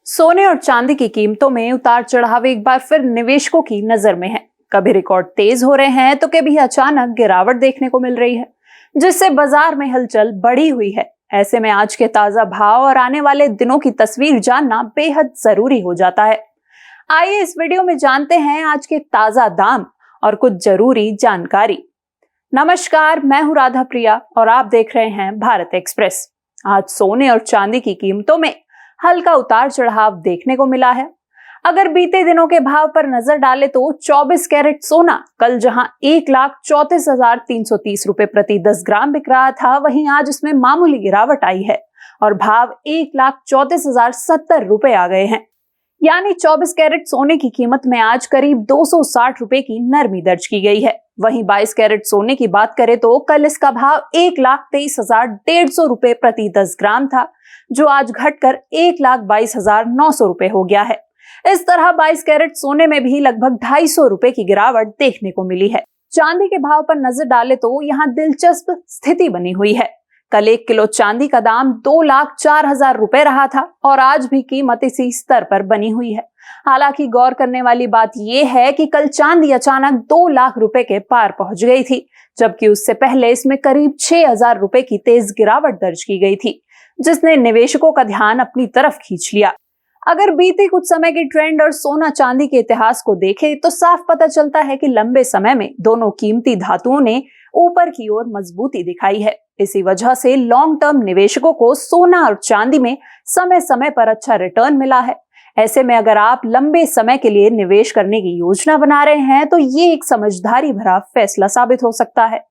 सोने और चांदी की कीमतों में उतार चढ़ाव एक बार फिर निवेशकों की नजर में है। कभी रिकॉर्ड तेज हो रहे हैं तो कभी अचानक गिरावट देखने को मिल रही है, जिससे बाजार में हलचल बढ़ी हुई है। ऐसे में आज के ताजा भाव और आने वाले दिनों की तस्वीर जानना बेहद जरूरी हो जाता है। आइए इस वीडियो में जानते हैं आज के ताजा दाम और कुछ जरूरी जानकारी। नमस्कार, मैं हूं राधा प्रिया और आप देख रहे हैं भारत एक्सप्रेस। आज सोने और चांदी की कीमतों में हल्का उतार चढ़ाव देखने को मिला है। अगर बीते दिनों के भाव पर नजर डालें तो 24 कैरेट सोना कल जहां 1,34,330 रुपए प्रति 10 ग्राम बिक रहा था, वहीं आज इसमें मामूली गिरावट आई है और भाव 1,34,070 रुपए आ गए हैं। यानी 24 कैरेट सोने की कीमत में आज करीब 260 रुपए की नरमी दर्ज की गई है। वहीं 22 कैरेट सोने की बात करें तो कल इसका भाव 1,23,150 रुपए प्रति 10 ग्राम था, जो आज घटकर 1,22,900 रुपए हो गया है। इस तरह 22 कैरेट सोने में भी लगभग 250 रुपए की गिरावट देखने को मिली है। चांदी के भाव पर नजर डालें तो यहाँ दिलचस्प स्थिति बनी हुई है। कल 1 किलो चांदी का दाम 2,04,000 रुपए रहा था और आज भी कीमत इसी स्तर पर बनी हुई है। हालांकि गौर करने वाली बात यह है कि कल चांदी अचानक 2 लाख रुपए के पार पहुंच गई थी, जबकि उससे पहले इसमें करीब 6,000 रुपए की तेज गिरावट दर्ज की गई थी, जिसने निवेशकों का ध्यान अपनी तरफ खींच लिया। अगर बीते कुछ समय के ट्रेंड और सोना चांदी के इतिहास को देखें तो साफ पता चलता है कि लंबे समय में दोनों कीमती धातुओं ने ऊपर की ओर मजबूती दिखाई है। इसी वजह से लॉन्ग टर्म निवेशकों को सोना और चांदी में समय समय पर अच्छा रिटर्न मिला है। ऐसे में अगर आप लंबे समय के लिए निवेश करने की योजना बना रहे हैं तो ये एक समझदारी भरा फैसला साबित हो सकता है।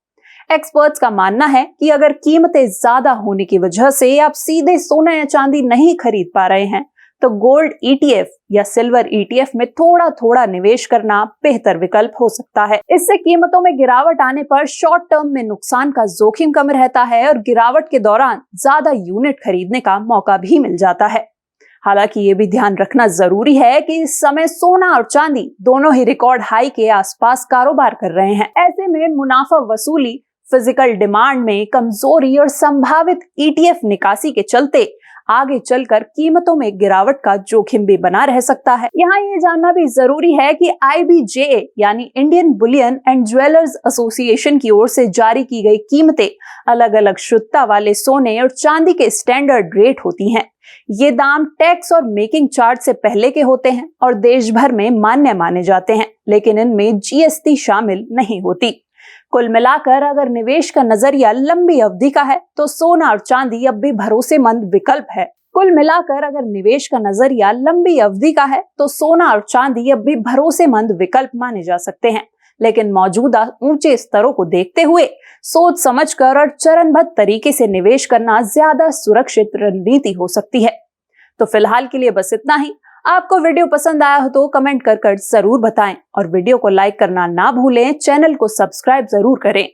एक्सपर्ट्स का मानना है कि अगर कीमतें ज्यादा होने की वजह से आप सीधे सोना या चांदी नहीं खरीद पा रहे हैं तो गोल्ड ईटीएफ या सिल्वर ईटीएफ में थोड़ा थोड़ा निवेश करना बेहतर विकल्प हो सकता है। इससे कीमतों में गिरावट आने पर शॉर्ट टर्म में नुकसान का जोखिम कम रहता है और गिरावट के दौरान ज्यादा यूनिट खरीदने का मौका भी मिल जाता है। हालांकि ये भी ध्यान रखना जरूरी है कि इस समय सोना और चांदी दोनों ही रिकॉर्ड हाई के आसपास कारोबार कर रहे हैं। ऐसे में मुनाफा वसूली, फिजिकल डिमांड में कमजोरी और संभावित ईटीएफ निकासी के चलते आगे चलकर कीमतों में गिरावट का जोखिम भी बना रह सकता है। यहाँ ये जानना भी जरूरी है कि IBJA यानी Indian Boolean and jewellers association की ओर से जारी की गई कीमतें अलग अलग शुद्धता वाले सोने और चांदी के स्टैंडर्ड रेट होती हैं। ये दाम टैक्स और मेकिंग चार्ज से पहले के होते हैं और देश भर में मान्य माने जाते हैं, लेकिन इनमें GST शामिल नहीं होती। कुल मिलाकर अगर निवेश का नजरिया लंबी अवधि का है तो सोना और चांदी अब भी भरोसेमंद विकल्प है। कुल मिलाकर अगर निवेश का नजरिया लंबी अवधि का है तो सोना और चांदी अब भी भरोसेमंद विकल्प माने जा सकते हैं, लेकिन मौजूदा ऊंचे स्तरों को देखते हुए सोच समझकर और चरणबद्ध तरीके से निवेश करना ज्यादा सुरक्षित रणनीति हो सकती है। तो फिलहाल के लिए बस इतना ही। आपको वीडियो पसंद आया हो तो कमेंट कर जरूर बताएं और वीडियो को लाइक करना ना भूलें। चैनल को सब्सक्राइब जरूर करें।